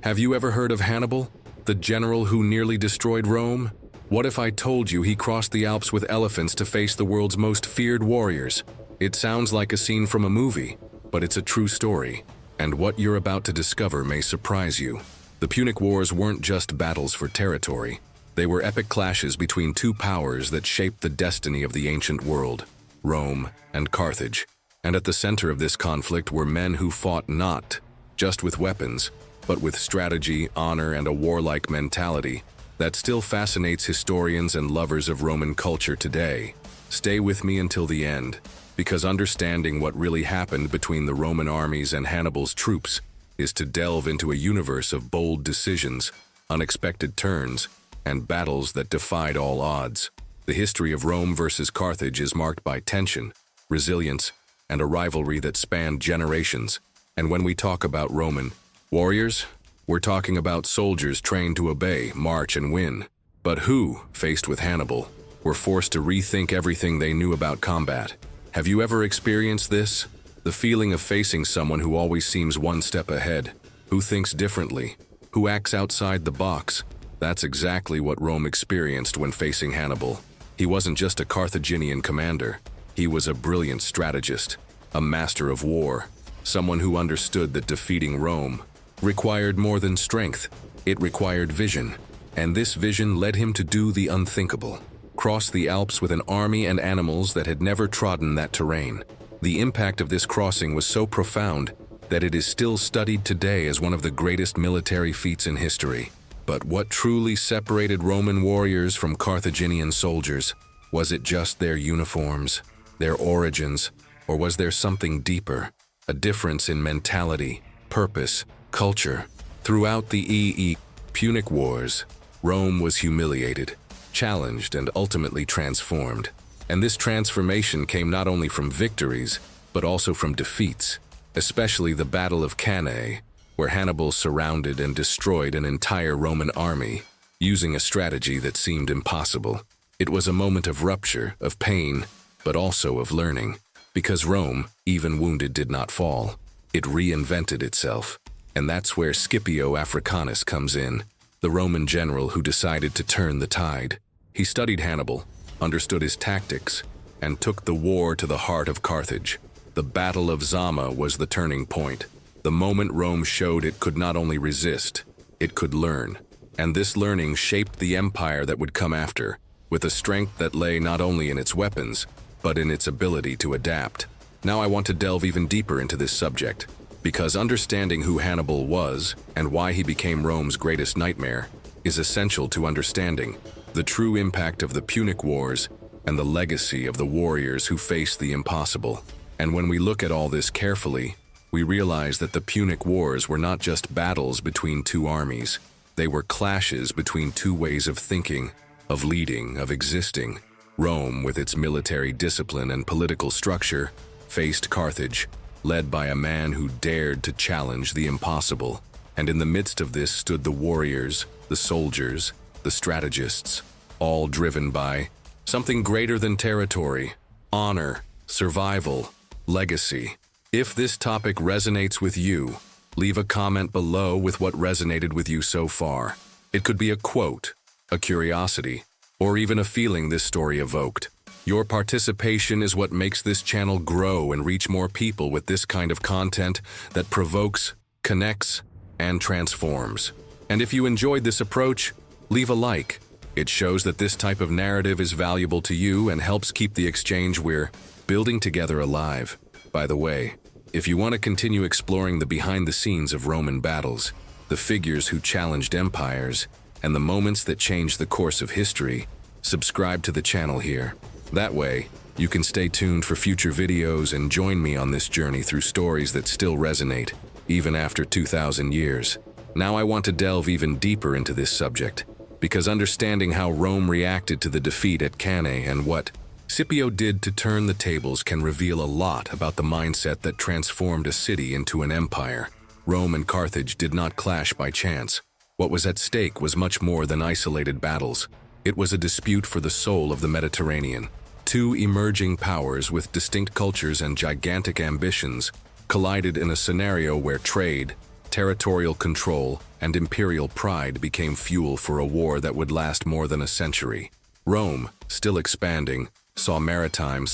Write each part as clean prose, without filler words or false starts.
Have you ever heard of Hannibal, the general who nearly destroyed Rome? What if I told you he crossed the Alps with elephants to face the world's most feared warriors? It sounds like a scene from a movie, but it's a true story, and what you're about to discover may surprise you. The Punic Wars weren't just battles for territory. They were epic clashes between two powers that shaped the destiny of the ancient world, Rome and Carthage. And at the center of this conflict were men who fought not just with weapons, but with strategy, honor, and a warlike mentality that still fascinates historians and lovers of Roman culture today. Stay with me until the end, because understanding what really happened between the Roman armies and Hannibal's troops is to delve into a universe of bold decisions, unexpected turns, and battles that defied all odds. The history of Rome versus Carthage is marked by tension, resilience, and a rivalry that spanned generations. And when we talk about Roman warriors, we're talking about soldiers trained to obey, march, and win. But who, faced with Hannibal, were forced to rethink everything they knew about combat. Have you ever experienced this? The feeling of facing someone who always seems one step ahead, who thinks differently, who acts outside the box. That's exactly what Rome experienced when facing Hannibal. He wasn't just a Carthaginian commander. He was a brilliant strategist, a master of war, someone who understood that defeating Rome required more than strength. It required vision, and this vision led him to do the unthinkable: cross the Alps with an army and animals that had never trodden that terrain. The impact of this crossing was so profound that it is still studied today as one of the greatest military feats in history. But what truly separated Roman warriors from Carthaginian soldiers? Was it just their uniforms, their origins, or was there something deeper? A difference in mentality, purpose, culture. Throughout the Punic Wars, Rome was humiliated, challenged, and ultimately transformed. And this transformation came not only from victories, but also from defeats, especially the Battle of Cannae, where Hannibal surrounded and destroyed an entire Roman army, using a strategy that seemed impossible. It was a moment of rupture, of pain, but also of learning, because Rome, even wounded, did not fall. It reinvented itself. And that's where Scipio Africanus comes in, the Roman general who decided to turn the tide. He studied Hannibal, understood his tactics, and took the war to the heart of Carthage. The Battle of Zama was the turning point, the moment Rome showed it could not only resist, it could learn. And this learning shaped the empire that would come after, with a strength that lay not only in its weapons, but in its ability to adapt. Now I want to delve even deeper into this subject, because understanding who Hannibal was and why he became Rome's greatest nightmare is essential to understanding the true impact of the Punic Wars and the legacy of the warriors who faced the impossible. And when we look at all this carefully, we realize that the Punic Wars were not just battles between two armies. They were clashes between two ways of thinking, of leading, of existing. Rome, with its military discipline and political structure, faced Carthage, led by a man who dared to challenge the impossible. And in the midst of this stood the warriors, the soldiers, the strategists, all driven by something greater than territory: honor, survival, legacy. If this topic resonates with you, leave a comment below with what resonated with you so far. It could be a quote, a curiosity, or even a feeling this story evoked. Your participation is what makes this channel grow and reach more people with this kind of content that provokes, connects, and transforms. And if you enjoyed this approach, leave a like. It shows that this type of narrative is valuable to you and helps keep the exchange we're building together alive. By the way, if you want to continue exploring the behind the scenes of Roman battles, the figures who challenged empires, and the moments that changed the course of history, subscribe to the channel here. That way, you can stay tuned for future videos and join me on this journey through stories that still resonate, even after 2,000 years. Now I want to delve even deeper into this subject, because understanding how Rome reacted to the defeat at Cannae and what Scipio did to turn the tables can reveal a lot about the mindset that transformed a city into an empire. Rome and Carthage did not clash by chance. What was at stake was much more than isolated battles. It was a dispute for the soul of the Mediterranean. Two emerging powers with distinct cultures and gigantic ambitions collided in a scenario where trade, Territorial control and imperial pride became fuel for a war that would last more than a century. Rome, still expanding, saw maritime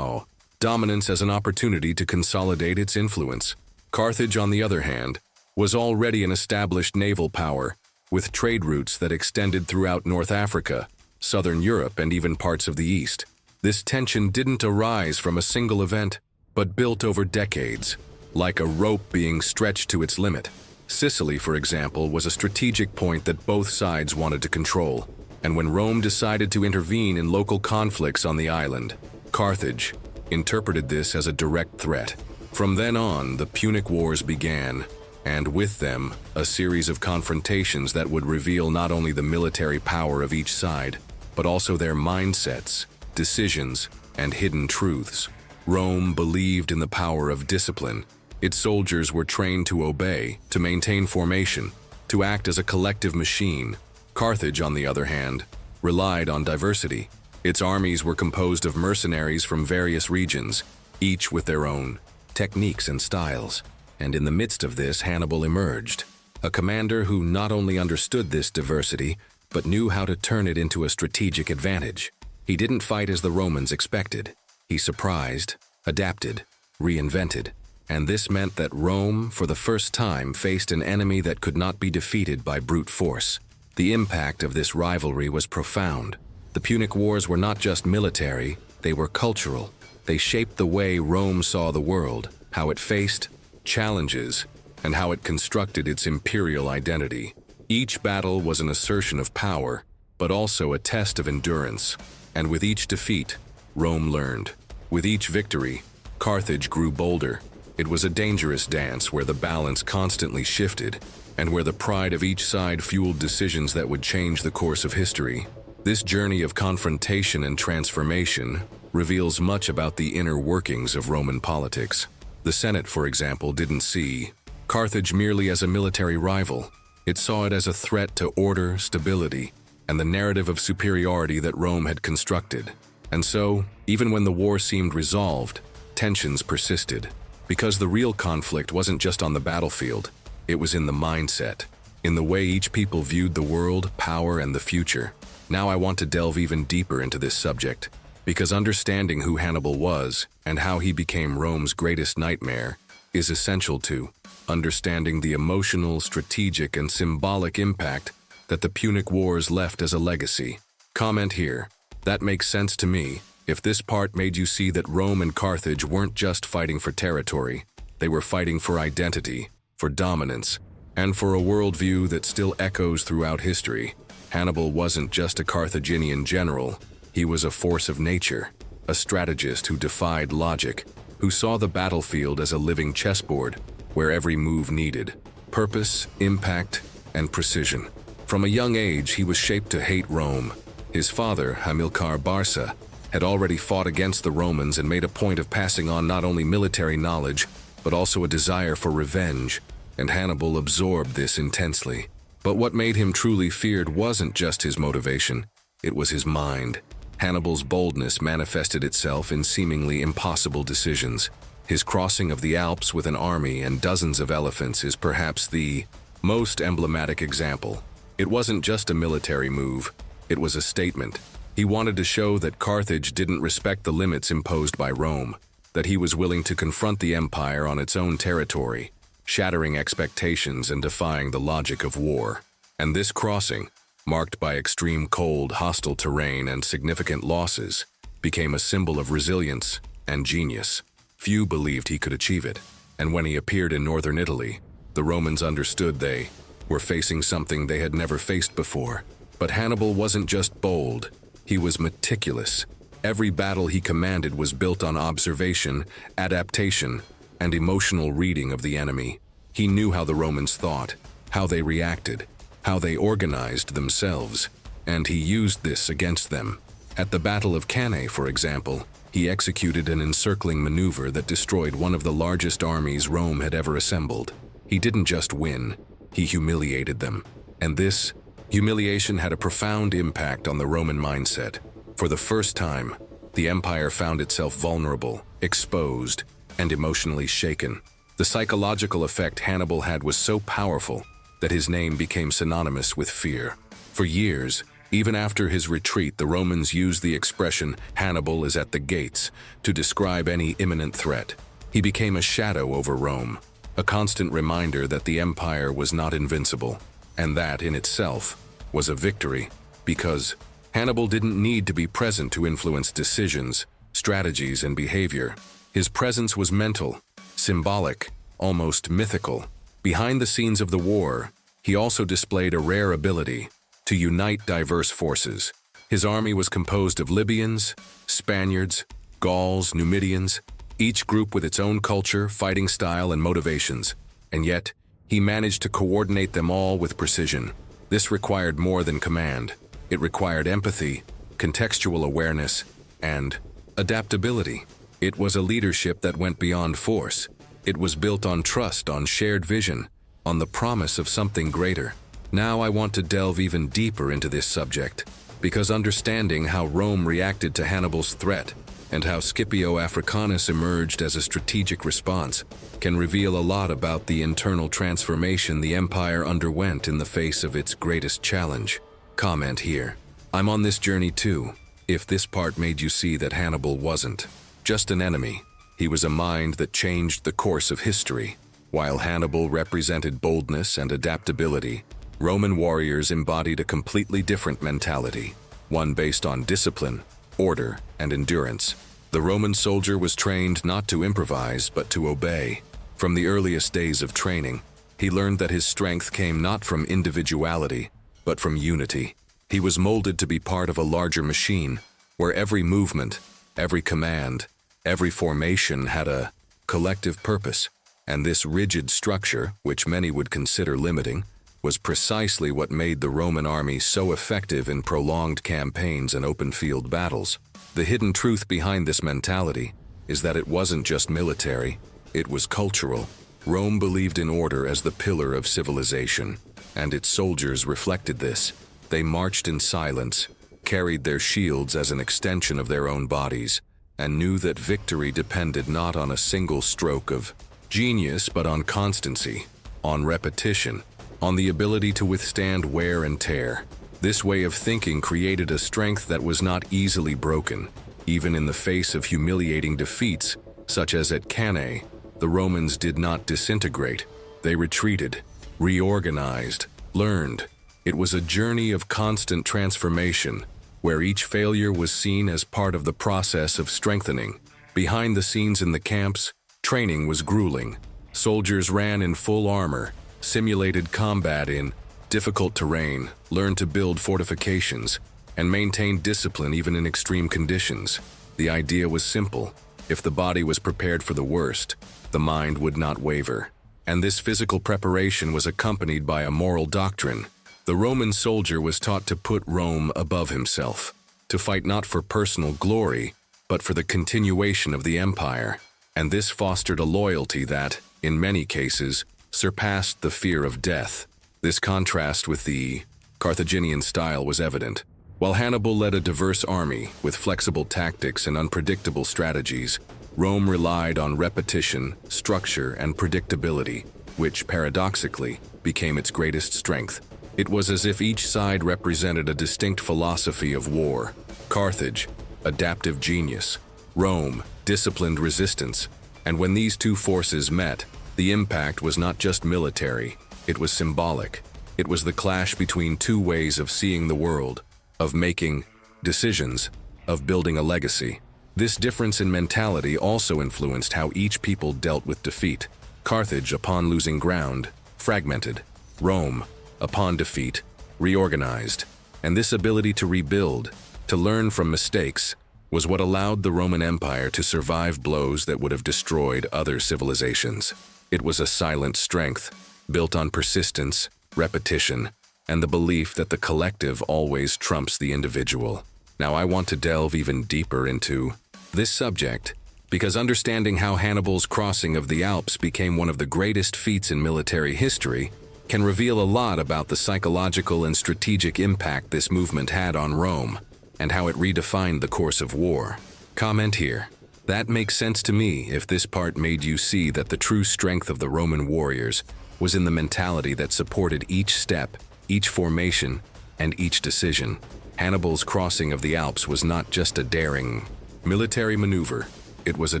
dominance as an opportunity to consolidate its influence. Carthage, on the other hand, was already an established naval power, with trade routes that extended throughout North Africa, southern Europe, and even parts of the East. This tension didn't arise from a single event, but built over decades, like a rope being stretched to its limit. Sicily, for example, was a strategic point that both sides wanted to control, and when Rome decided to intervene in local conflicts on the island, Carthage interpreted this as a direct threat. From then on, the Punic Wars began, and with them, a series of confrontations that would reveal not only the military power of each side, but also their mindsets, decisions, and hidden truths. Rome believed in the power of discipline. Its soldiers were trained to obey, to maintain formation, to act as a collective machine. Carthage, on the other hand, relied on diversity. Its armies were composed of mercenaries from various regions, each with their own techniques and styles. And in the midst of this, Hannibal emerged, a commander who not only understood this diversity, but knew how to turn it into a strategic advantage. He didn't fight as the Romans expected. He surprised, adapted, reinvented. And this meant that Rome, for the first time, faced an enemy that could not be defeated by brute force. The impact of this rivalry was profound. The Punic Wars were not just military, they were cultural. They shaped the way Rome saw the world, how it faced challenges, and how it constructed its imperial identity. Each battle was an assertion of power, but also a test of endurance. And with each defeat, Rome learned. With each victory, Carthage grew bolder. It was a dangerous dance where the balance constantly shifted, and where the pride of each side fueled decisions that would change the course of history. This journey of confrontation and transformation reveals much about the inner workings of Roman politics. The Senate, for example, didn't see Carthage merely as a military rival. It saw it as a threat to order, stability, and the narrative of superiority that Rome had constructed. And so, even when the war seemed resolved, tensions persisted. Because the real conflict wasn't just on the battlefield, it was in the mindset, in the way each people viewed the world, power, and the future. Now I want to delve even deeper into this subject, because understanding who Hannibal was and how he became Rome's greatest nightmare is essential to understanding the emotional, strategic, and symbolic impact that the Punic Wars left as a legacy. Comment here. That makes sense to me. If this part made you see that Rome and Carthage weren't just fighting for territory, they were fighting for identity, for dominance, and for a worldview that still echoes throughout history. Hannibal wasn't just a Carthaginian general, he was a force of nature, a strategist who defied logic, who saw the battlefield as a living chessboard, where every move needed purpose, impact, and precision. From a young age, he was shaped to hate Rome. His father, Hamilcar Barca, had already fought against the Romans and made a point of passing on not only military knowledge, but also a desire for revenge, and Hannibal absorbed this intensely. But what made him truly feared wasn't just his motivation, it was his mind. Hannibal's boldness manifested itself in seemingly impossible decisions. His crossing of the Alps with an army and dozens of elephants is perhaps the most emblematic example. It wasn't just a military move, it was a statement. He wanted to show that Carthage didn't respect the limits imposed by Rome, that he was willing to confront the empire on its own territory, shattering expectations and defying the logic of war. And this crossing, marked by extreme cold, hostile terrain and significant losses, became a symbol of resilience and genius. Few believed he could achieve it, and when he appeared in northern Italy, the Romans understood they were facing something they had never faced before. But Hannibal wasn't just bold, he was meticulous. Every battle he commanded was built on observation, adaptation, and emotional reading of the enemy. He knew how the Romans thought, how they reacted, how they organized themselves, and he used this against them. At the Battle of Cannae, for example, he executed an encircling maneuver that destroyed one of the largest armies Rome had ever assembled. He didn't just win, he humiliated them. And this humiliation had a profound impact on the Roman mindset. For the first time, the empire found itself vulnerable, exposed, and emotionally shaken. The psychological effect Hannibal had was so powerful that his name became synonymous with fear. For years, even after his retreat, the Romans used the expression "Hannibal is at the gates" to describe any imminent threat. He became a shadow over Rome, a constant reminder that the empire was not invincible, and that, in itself, was a victory, because Hannibal didn't need to be present to influence decisions, strategies, and behavior. His presence was mental, symbolic, almost mythical. Behind the scenes of the war, he also displayed a rare ability to unite diverse forces. His army was composed of Libyans, Spaniards, Gauls, Numidians, each group with its own culture, fighting style, and motivations, and yet he managed to coordinate them all with precision. This required more than command. It required empathy, contextual awareness, and adaptability. It was a leadership that went beyond force. It was built on trust, on shared vision, on the promise of something greater. Now I want to delve even deeper into this subject, because understanding how Rome reacted to Hannibal's threat and how Scipio Africanus emerged as a strategic response can reveal a lot about the internal transformation the empire underwent in the face of its greatest challenge. Comment here. I'm on this journey too. If this part made you see that Hannibal wasn't just an enemy, he was a mind that changed the course of history. While Hannibal represented boldness and adaptability, Roman warriors embodied a completely different mentality, one based on discipline, order, and endurance. The Roman soldier was trained not to improvise, but to obey. From the earliest days of training, he learned that his strength came not from individuality, but from unity. He was molded to be part of a larger machine, where every movement, every command, every formation had a collective purpose. And this rigid structure, which many would consider limiting, was precisely what made the Roman army so effective in prolonged campaigns and open-field battles. The hidden truth behind this mentality is that it wasn't just military, it was cultural. Rome believed in order as the pillar of civilization, and its soldiers reflected this. They marched in silence, carried their shields as an extension of their own bodies, and knew that victory depended not on a single stroke of genius, but on constancy, on repetition, on the ability to withstand wear and tear. This way of thinking created a strength that was not easily broken. Even in the face of humiliating defeats, such as at Cannae, the Romans did not disintegrate. They retreated, reorganized, learned. It was a journey of constant transformation, where each failure was seen as part of the process of strengthening. Behind the scenes in the camps, training was grueling. Soldiers ran in full armor, simulated combat in difficult terrain, learned to build fortifications, and maintained discipline even in extreme conditions. The idea was simple. If the body was prepared for the worst, the mind would not waver. And this physical preparation was accompanied by a moral doctrine. The Roman soldier was taught to put Rome above himself, to fight not for personal glory, but for the continuation of the empire. And this fostered a loyalty that, in many cases, surpassed the fear of death. This contrast with the Carthaginian style was evident. While Hannibal led a diverse army with flexible tactics and unpredictable strategies, Rome relied on repetition, structure, and predictability, which, paradoxically, became its greatest strength. It was as if each side represented a distinct philosophy of war. Carthage, adaptive genius; Rome, disciplined resistance. And when these two forces met, the impact was not just military, it was symbolic. It was the clash between two ways of seeing the world, of making decisions, of building a legacy. This difference in mentality also influenced how each people dealt with defeat. Carthage, upon losing ground, fragmented. Rome, upon defeat, reorganized. And this ability to rebuild, to learn from mistakes, was what allowed the Roman Empire to survive blows that would have destroyed other civilizations. It was a silent strength, built on persistence, repetition, and the belief that the collective always trumps the individual. Now I want to delve even deeper into this subject, because understanding how Hannibal's crossing of the Alps became one of the greatest feats in military history can reveal a lot about the psychological and strategic impact this movement had on Rome, and how it redefined the course of war. Comment here. That makes sense to me if this part made you see that the true strength of the Roman warriors was in the mentality that supported each step, each formation, and each decision. Hannibal's crossing of the Alps was not just a daring military maneuver. It was a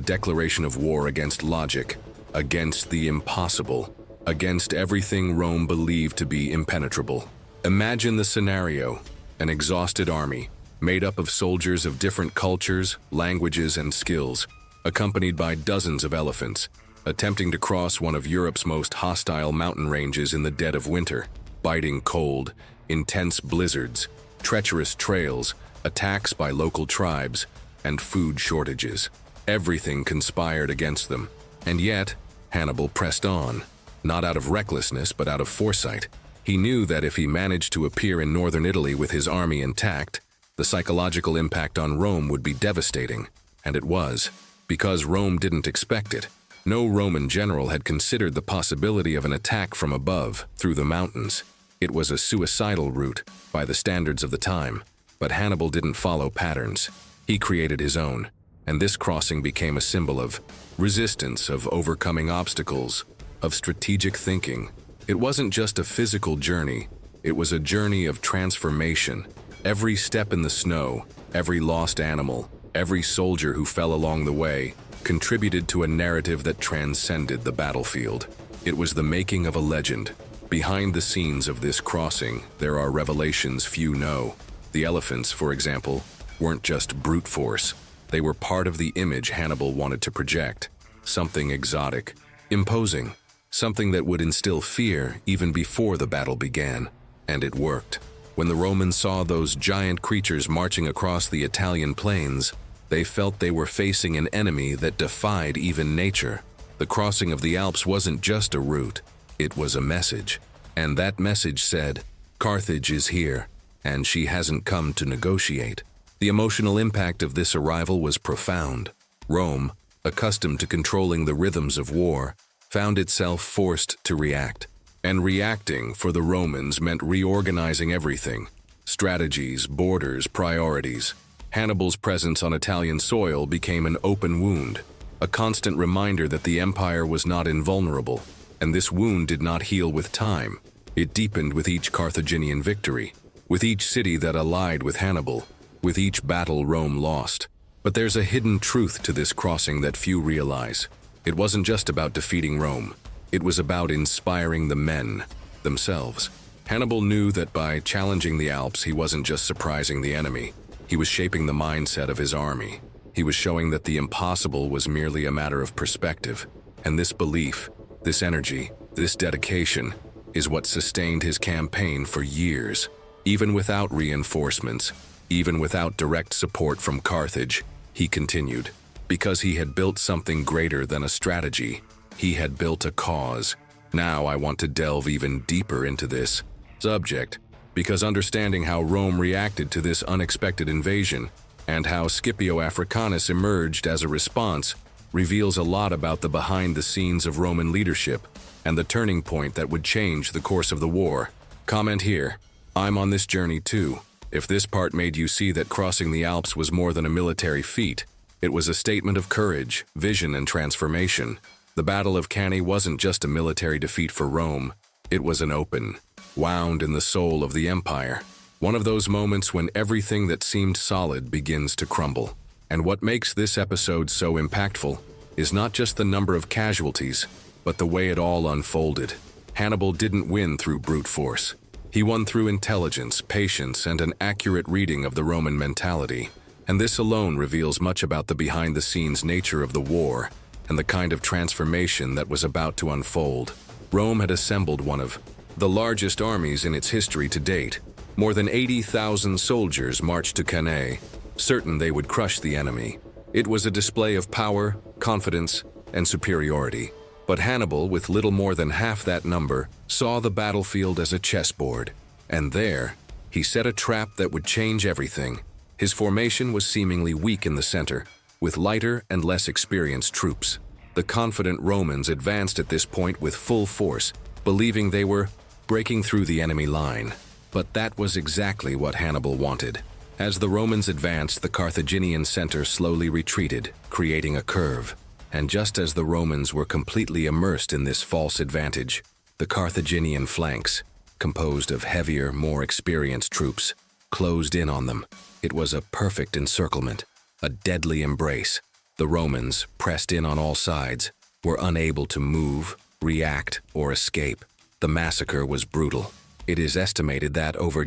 declaration of war against logic, against the impossible, against everything Rome believed to be impenetrable. Imagine the scenario: an exhausted army, made up of soldiers of different cultures, languages, and skills, accompanied by dozens of elephants, attempting to cross one of Europe's most hostile mountain ranges in the dead of winter. Biting cold, intense blizzards, treacherous trails, attacks by local tribes, and food shortages. Everything conspired against them. And yet, Hannibal pressed on, not out of recklessness but out of foresight. He knew that if he managed to appear in northern Italy with his army intact, the psychological impact on Rome would be devastating. And it was, because Rome didn't expect it. No Roman general had considered the possibility of an attack from above, through the mountains. It was a suicidal route, by the standards of the time. But Hannibal didn't follow patterns. He created his own. And this crossing became a symbol of resistance, of overcoming obstacles, of strategic thinking. It wasn't just a physical journey. It was a journey of transformation. Every step in the snow, every lost animal, every soldier who fell along the way, contributed to a narrative that transcended the battlefield. It was the making of a legend. Behind the scenes of this crossing, there are revelations few know. The elephants, for example, weren't just brute force. They were part of the image Hannibal wanted to project. Something exotic, imposing, something that would instill fear even before the battle began. And it worked. When the Romans saw those giant creatures marching across the Italian plains, they felt they were facing an enemy that defied even nature. The crossing of the Alps wasn't just a route, it was a message. And that message said, Carthage is here, and she hasn't come to negotiate. The emotional impact of this arrival was profound. Rome, accustomed to controlling the rhythms of war, found itself forced to react. And reacting for the Romans meant reorganizing everything: strategies, borders, priorities. Hannibal's presence on Italian soil became an open wound, a constant reminder that the empire was not invulnerable. And this wound did not heal with time. It deepened with each Carthaginian victory, with each city that allied with Hannibal, with each battle Rome lost. But there's a hidden truth to this crossing that few realize. It wasn't just about defeating Rome. It was about inspiring the men themselves. Hannibal knew that by challenging the Alps, he wasn't just surprising the enemy. He was shaping the mindset of his army. He was showing that the impossible was merely a matter of perspective. And this belief, this energy, this dedication, is what sustained his campaign for years. Even without reinforcements, even without direct support from Carthage, he continued. Because he had built something greater than a strategy. He had built a cause. Now I want to delve even deeper into this subject, because understanding how Rome reacted to this unexpected invasion and how Scipio Africanus emerged as a response reveals a lot about the behind-the-scenes of Roman leadership and the turning point that would change the course of the war. Comment here. I'm on this journey too. If this part made you see that crossing the Alps was more than a military feat, it was a statement of courage, vision, and transformation. The Battle of Cannae wasn't just a military defeat for Rome. It was an open, wound in the soul of the empire. One of those moments when everything that seemed solid begins to crumble. And what makes this episode so impactful is not just the number of casualties, but the way it all unfolded. Hannibal didn't win through brute force. He won through intelligence, patience, and an accurate reading of the Roman mentality. And this alone reveals much about the behind-the-scenes nature of the war and the kind of transformation that was about to unfold. Rome had assembled one of the largest armies in its history to date. More than 80,000 soldiers marched to Cannae, certain they would crush the enemy. It was a display of power, confidence, and superiority. But Hannibal, with little more than half that number, saw the battlefield as a chessboard. And there, he set a trap that would change everything. His formation was seemingly weak in the center, with lighter and less experienced troops. The confident Romans advanced at this point with full force, believing they were breaking through the enemy line. But that was exactly what Hannibal wanted. As the Romans advanced, the Carthaginian center slowly retreated, creating a curve. And just as the Romans were completely immersed in this false advantage, the Carthaginian flanks, composed of heavier, more experienced troops, closed in on them. It was a perfect encirclement, a deadly embrace. The Romans, pressed in on all sides, were unable to move, react, or escape. The massacre was brutal. It is estimated that over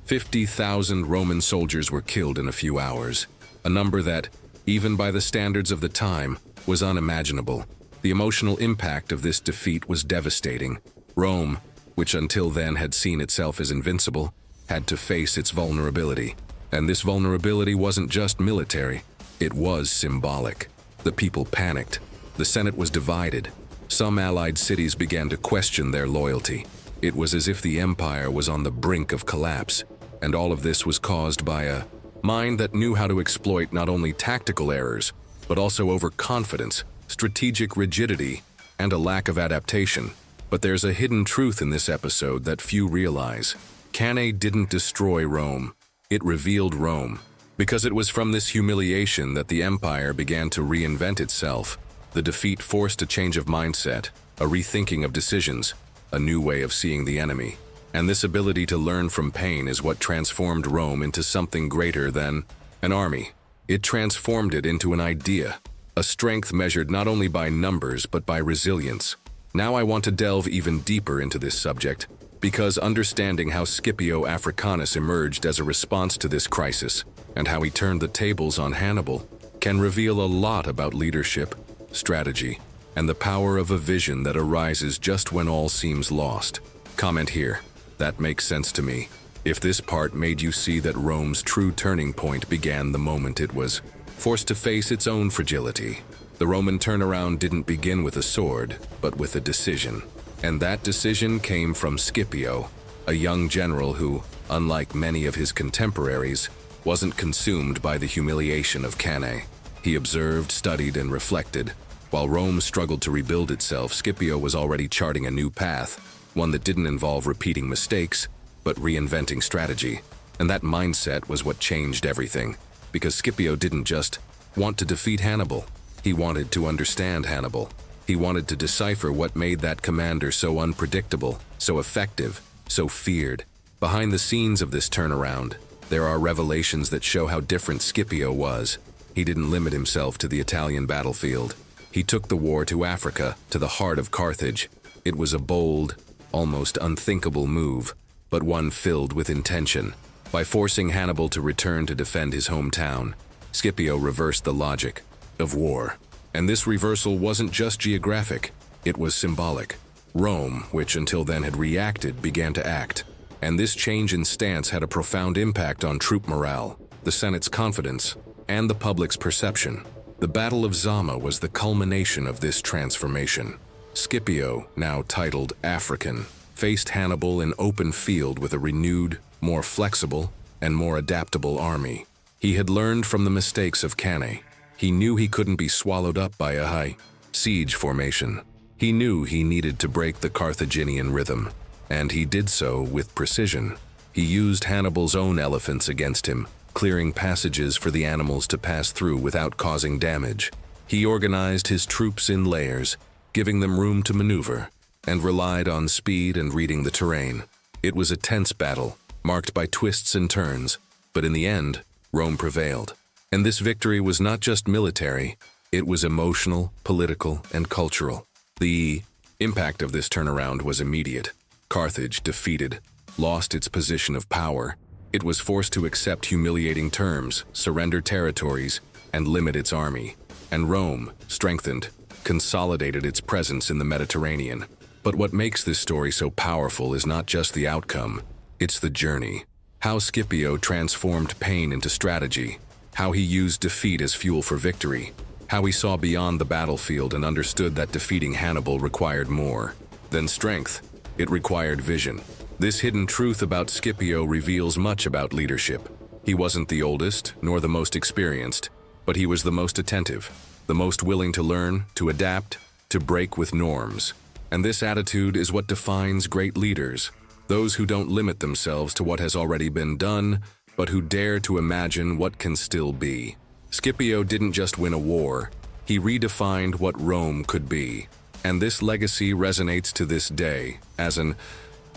50,000 Roman soldiers were killed in a few hours, a number that, even by the standards of the time, was unimaginable. The emotional impact of this defeat was devastating. Rome, which until then had seen itself as invincible, had to face its vulnerability. And this vulnerability wasn't just military, it was symbolic. The people panicked. The Senate was divided. Some allied cities began to question their loyalty. It was as if the empire was on the brink of collapse, and all of this was caused by a mind that knew how to exploit not only tactical errors, but also overconfidence, strategic rigidity, and a lack of adaptation. But there's a hidden truth in this episode that few realize. Cannae didn't destroy Rome. It revealed Rome. Because it was from this humiliation that the empire began to reinvent itself. The defeat forced a change of mindset, a rethinking of decisions, a new way of seeing the enemy. And this ability to learn from pain is what transformed Rome into something greater than an army. It transformed it into an idea, a strength measured not only by numbers but by resilience. Now I want to delve even deeper into this subject, because understanding how Scipio Africanus emerged as a response to this crisis, and how he turned the tables on Hannibal, can reveal a lot about leadership, strategy, and the power of a vision that arises just when all seems lost. Comment here. That makes sense to me. If this part made you see that Rome's true turning point began the moment it was forced to face its own fragility. The Roman turnaround didn't begin with a sword, but with a decision. And that decision came from Scipio, a young general who, unlike many of his contemporaries, wasn't consumed by the humiliation of Cannae. He observed, studied, and reflected. While Rome struggled to rebuild itself, Scipio was already charting a new path, one that didn't involve repeating mistakes, but reinventing strategy. And that mindset was what changed everything, because Scipio didn't just want to defeat Hannibal. He wanted to understand Hannibal. He wanted to decipher what made that commander so unpredictable, so effective, so feared. Behind the scenes of this turnaround, there are revelations that show how different Scipio was. He didn't limit himself to the Italian battlefield. He took the war to Africa, to the heart of Carthage. It was a bold, almost unthinkable move, but one filled with intention. By forcing Hannibal to return to defend his hometown, Scipio reversed the logic of war. And this reversal wasn't just geographic, it was symbolic. Rome, which until then had reacted, began to act. And this change in stance had a profound impact on troop morale, the Senate's confidence, and the public's perception. The Battle of Zama was the culmination of this transformation. Scipio, now titled African, faced Hannibal in open field with a renewed, more flexible, and more adaptable army. He had learned from the mistakes of Cannae. He knew he couldn't be swallowed up by a high siege formation. He knew he needed to break the Carthaginian rhythm, and he did so with precision. He used Hannibal's own elephants against him, clearing passages for the animals to pass through without causing damage. He organized his troops in layers, giving them room to maneuver, and relied on speed and reading the terrain. It was a tense battle, marked by twists and turns, but in the end, Rome prevailed. And this victory was not just military, it was emotional, political, and cultural. The impact of this turnaround was immediate. Carthage, defeated, lost its position of power. It was forced to accept humiliating terms, surrender territories, and limit its army. And Rome, strengthened, consolidated its presence in the Mediterranean. But what makes this story so powerful is not just the outcome, it's the journey. How Scipio transformed pain into strategy, how he used defeat as fuel for victory, how he saw beyond the battlefield and understood that defeating Hannibal required more than strength. It required vision. This hidden truth about Scipio reveals much about leadership. He wasn't the oldest, nor the most experienced, but he was the most attentive, the most willing to learn, to adapt, to break with norms. And this attitude is what defines great leaders, those who don't limit themselves to what has already been done, but who dare to imagine what can still be. Scipio didn't just win a war, he redefined what Rome could be. And this legacy resonates to this day as an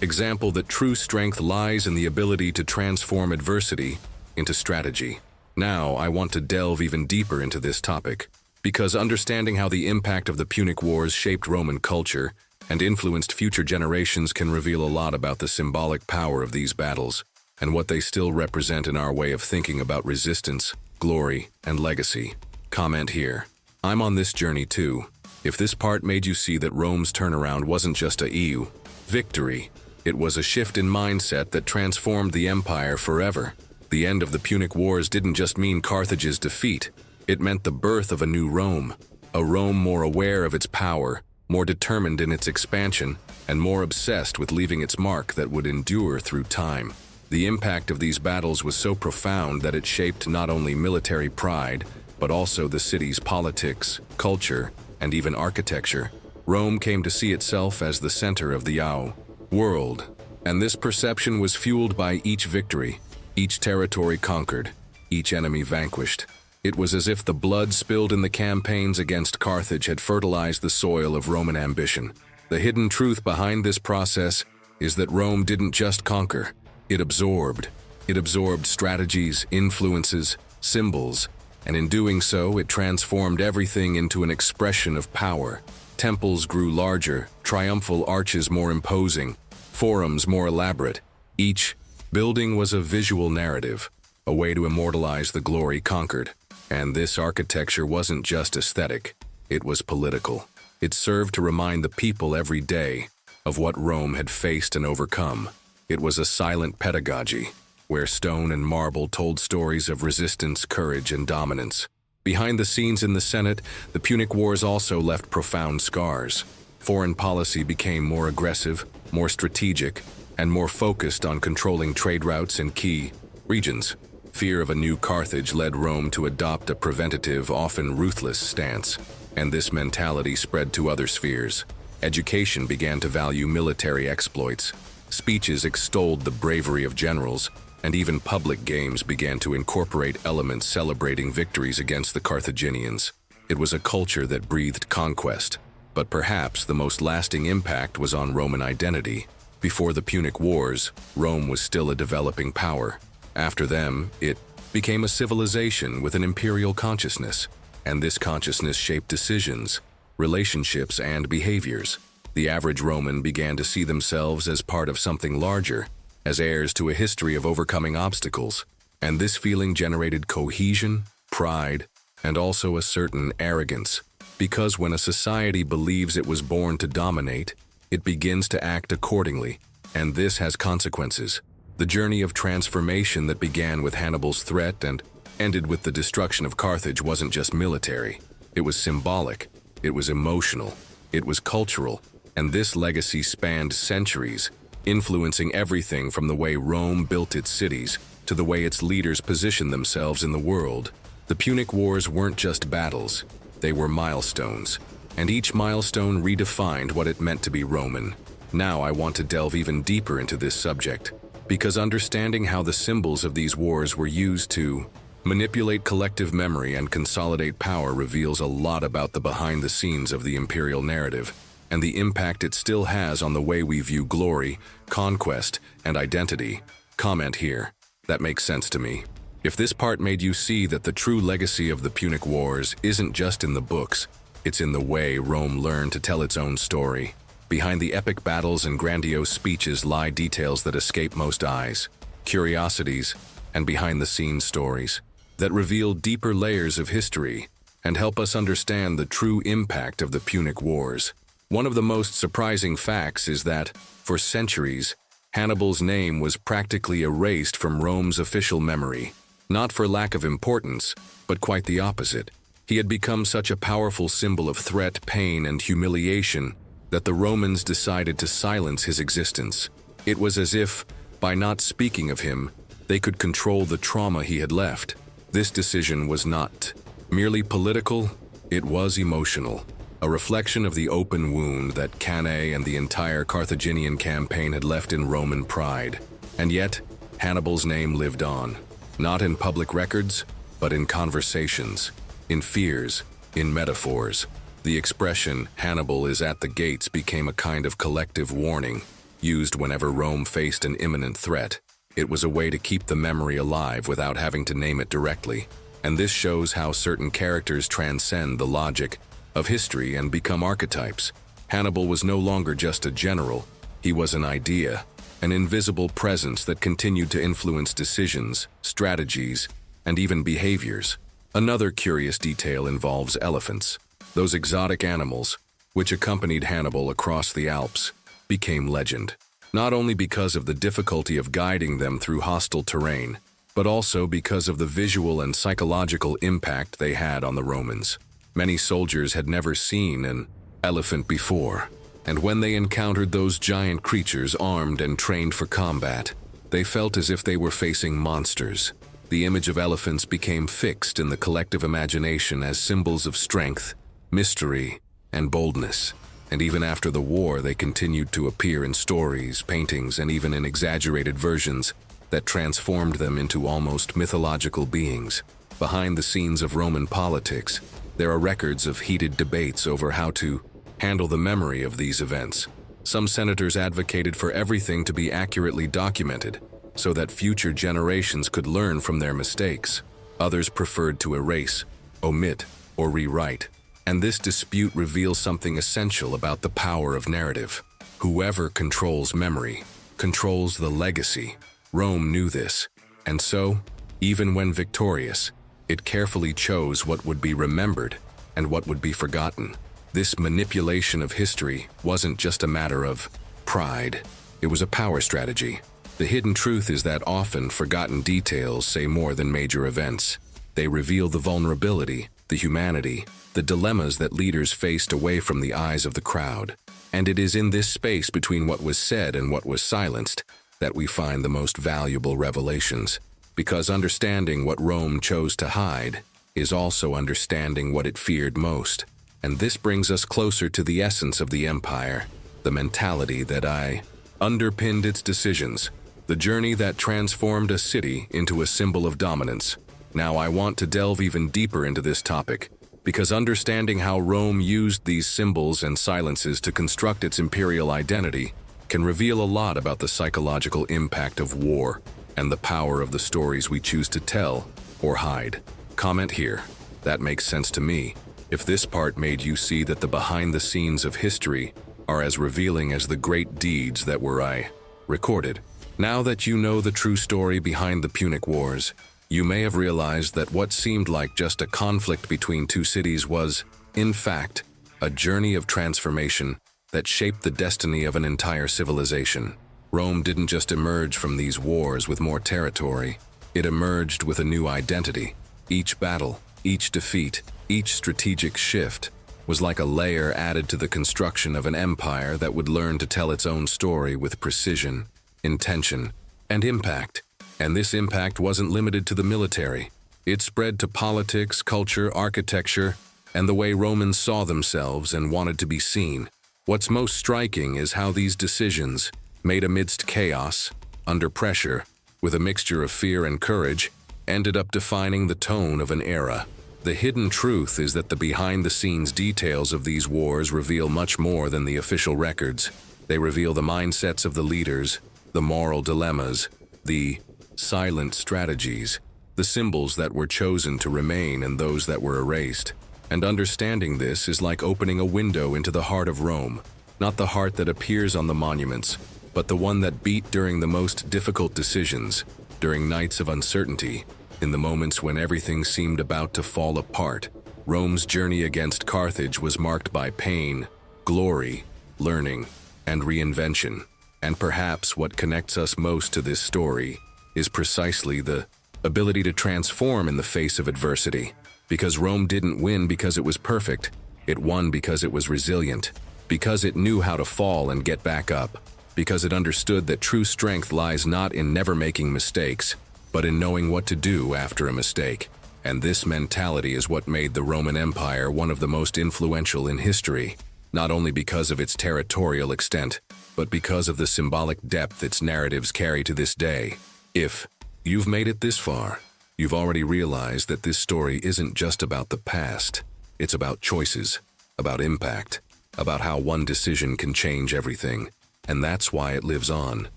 example that true strength lies in the ability to transform adversity into strategy. Now, I want to delve even deeper into this topic, because understanding how the impact of the Punic Wars shaped Roman culture and influenced future generations can reveal a lot about the symbolic power of these battles and what they still represent in our way of thinking about resistance, glory, and legacy. Comment here. I'm on this journey too. If this part made you see that Rome's turnaround wasn't just a EU victory, it was a shift in mindset that transformed the empire forever. The end of the Punic Wars didn't just mean Carthage's defeat, it meant the birth of a new Rome, a Rome more aware of its power, more determined in its expansion, and more obsessed with leaving its mark that would endure through time. The impact of these battles was so profound that it shaped not only military pride, but also the city's politics, culture, and even architecture. Rome came to see itself as the center of the world, and this perception was fueled by each victory, each territory conquered, each enemy vanquished. It was as if the blood spilled in the campaigns against Carthage had fertilized the soil of Roman ambition. The hidden truth behind this process is that Rome didn't just conquer, it absorbed. It absorbed strategies, influences, symbols, and in doing so, it transformed everything into an expression of power. Temples grew larger, triumphal arches more imposing, forums more elaborate. Each building was a visual narrative, a way to immortalize the glory conquered. And this architecture wasn't just aesthetic, it was political. It served to remind the people every day of what Rome had faced and overcome. It was a silent pedagogy, where stone and marble told stories of resistance, courage, and dominance. Behind the scenes in the Senate, the Punic Wars also left profound scars. Foreign policy became more aggressive, more strategic, and more focused on controlling trade routes in key regions. Fear of a new Carthage led Rome to adopt a preventative, often ruthless stance, and this mentality spread to other spheres. Education began to value military exploits. Speeches extolled the bravery of generals, and even public games began to incorporate elements celebrating victories against the Carthaginians. It was a culture that breathed conquest, but perhaps the most lasting impact was on Roman identity. Before the Punic Wars, Rome was still a developing power. After them, it became a civilization with an imperial consciousness, and this consciousness shaped decisions, relationships, and behaviors. The average Roman began to see themselves as part of something larger, as heirs to a history of overcoming obstacles, and this feeling generated cohesion, pride, and also a certain arrogance, because when a society believes it was born to dominate, it begins to act accordingly, and this has consequences. The journey of transformation that began with Hannibal's threat and ended with the destruction of Carthage wasn't just military. It was symbolic, it was emotional, it was cultural, and this legacy spanned centuries, influencing everything from the way Rome built its cities to the way its leaders positioned themselves in the world. The Punic Wars weren't just battles, they were milestones, and each milestone redefined what it meant to be Roman. Now I want to delve even deeper into this subject, because understanding how the symbols of these wars were used to manipulate collective memory and consolidate power reveals a lot about the behind the scenes of the imperial narrative and the impact it still has on the way we view glory, conquest, and identity. Comment here. That makes sense to me. If this part made you see that the true legacy of the Punic Wars isn't just in the books, it's in the way Rome learned to tell its own story. Behind the epic battles and grandiose speeches lie details that escape most eyes, curiosities, and behind-the-scenes stories that reveal deeper layers of history and help us understand the true impact of the Punic Wars. One of the most surprising facts is that, for centuries, Hannibal's name was practically erased from Rome's official memory, not for lack of importance, but quite the opposite. He had become such a powerful symbol of threat, pain, and humiliation that the Romans decided to silence his existence. It was as if, by not speaking of him, they could control the trauma he had left. This decision was not merely political, it was emotional, a reflection of the open wound that Cannae and the entire Carthaginian campaign had left in Roman pride. And yet, Hannibal's name lived on. Not in public records, but in conversations, in fears, in metaphors. The expression, "Hannibal is at the gates," became a kind of collective warning, used whenever Rome faced an imminent threat. It was a way to keep the memory alive without having to name it directly, and this shows how certain characters transcend the logic of history and become archetypes. Hannibal was no longer just a general, he was an idea, an invisible presence that continued to influence decisions, strategies, and even behaviors. Another curious detail involves elephants. Those exotic animals, which accompanied Hannibal across the Alps, became legend, not only because of the difficulty of guiding them through hostile terrain, but also because of the visual and psychological impact they had on the Romans. Many soldiers had never seen an elephant before, and when they encountered those giant creatures armed and trained for combat, they felt as if they were facing monsters. The image of elephants became fixed in the collective imagination as symbols of strength, mystery, and boldness. And even after the war, they continued to appear in stories, paintings, and even in exaggerated versions that transformed them into almost mythological beings. Behind the scenes of Roman politics, there are records of heated debates over how to handle the memory of these events. Some senators advocated for everything to be accurately documented, so that future generations could learn from their mistakes. Others preferred to erase, omit, or rewrite. And this dispute reveals something essential about the power of narrative. Whoever controls memory controls the legacy. Rome knew this, and so, even when victorious, it carefully chose what would be remembered and what would be forgotten. This manipulation of history wasn't just a matter of pride, it was a power strategy. The hidden truth is that often forgotten details say more than major events. They reveal the vulnerability, the humanity, the dilemmas that leaders faced away from the eyes of the crowd. And it is in this space between what was said and what was silenced that we find the most valuable revelations. Because understanding what Rome chose to hide is also understanding what it feared most. And this brings us closer to the essence of the empire, the mentality that underpinned its decisions, the journey that transformed a city into a symbol of dominance. Now I want to delve even deeper into this topic, because understanding how Rome used these symbols and silences to construct its imperial identity can reveal a lot about the psychological impact of war and the power of the stories we choose to tell or hide. Comment here. That makes sense to me. If this part made you see that the behind the scenes of history are as revealing as the great deeds that were recorded. Now that you know the true story behind the Punic Wars, you may have realized that what seemed like just a conflict between two cities was, in fact, a journey of transformation that shaped the destiny of an entire civilization. Rome didn't just emerge from these wars with more territory, it emerged with a new identity. Each battle, each defeat, each strategic shift was like a layer added to the construction of an empire that would learn to tell its own story with precision, intention, and impact. And this impact wasn't limited to the military. It spread to politics, culture, architecture, and the way Romans saw themselves and wanted to be seen. What's most striking is how these decisions, made amidst chaos, under pressure, with a mixture of fear and courage, ended up defining the tone of an era. The hidden truth is that the behind-the-scenes details of these wars reveal much more than the official records. They reveal the mindsets of the leaders, the moral dilemmas, the silent strategies, the symbols that were chosen to remain and those that were erased. And understanding this is like opening a window into the heart of Rome, not the heart that appears on the monuments, but the one that beat during the most difficult decisions, during nights of uncertainty, in the moments when everything seemed about to fall apart. Rome's journey against Carthage was marked by pain, glory, learning, and reinvention. And perhaps what connects us most to this story is precisely the ability to transform in the face of adversity. Because Rome didn't win because it was perfect, it won because it was resilient, because it knew how to fall and get back up, because it understood that true strength lies not in never making mistakes, but in knowing what to do after a mistake. And this mentality is what made the Roman Empire one of the most influential in history, not only because of its territorial extent, but because of the symbolic depth its narratives carry to this day. If you've made it this far, you've already realized that this story isn't just about the past. It's about choices, about impact, about how one decision can change everything. And that's why it lives on.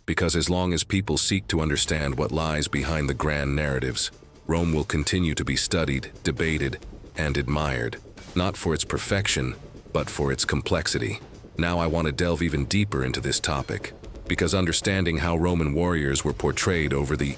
Because as long as people seek to understand what lies behind the grand narratives, Rome will continue to be studied, debated, and admired, not for its perfection, but for its complexity. Now I want to delve even deeper into this topic, because understanding how Roman warriors were portrayed over the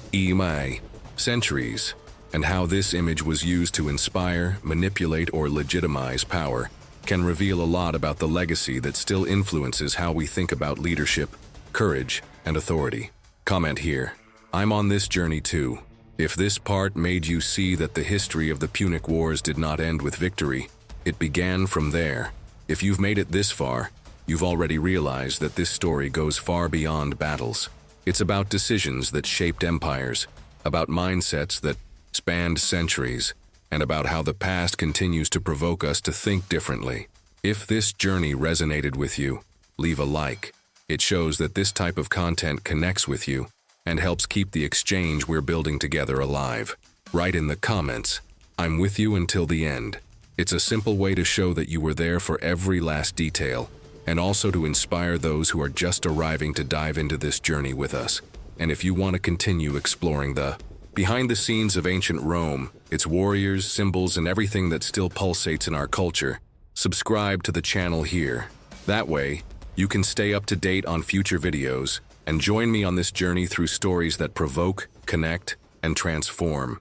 centuries, and how this image was used to inspire, manipulate, or legitimize power, can reveal a lot about the legacy that still influences how we think about leadership, courage, and authority. Comment here. I'm on this journey too. If this part made you see that the history of the Punic Wars did not end with victory, it began from there. If you've made it this far, you've already realized that this story goes far beyond battles. It's about decisions that shaped empires, about mindsets that spanned centuries, and about how the past continues to provoke us to think differently. If this journey resonated with you, leave a like. It shows that this type of content connects with you and helps keep the exchange we're building together alive. Write in the comments, "I'm with you until the end." It's a simple way to show that you were there for every last detail, and also to inspire those who are just arriving to dive into this journey with us. And if you want to continue exploring the behind the scenes of ancient Rome, its warriors, symbols, and everything that still pulsates in our culture, subscribe to the channel here. That way, you can stay up to date on future videos and join me on this journey through stories that provoke, connect, and transform.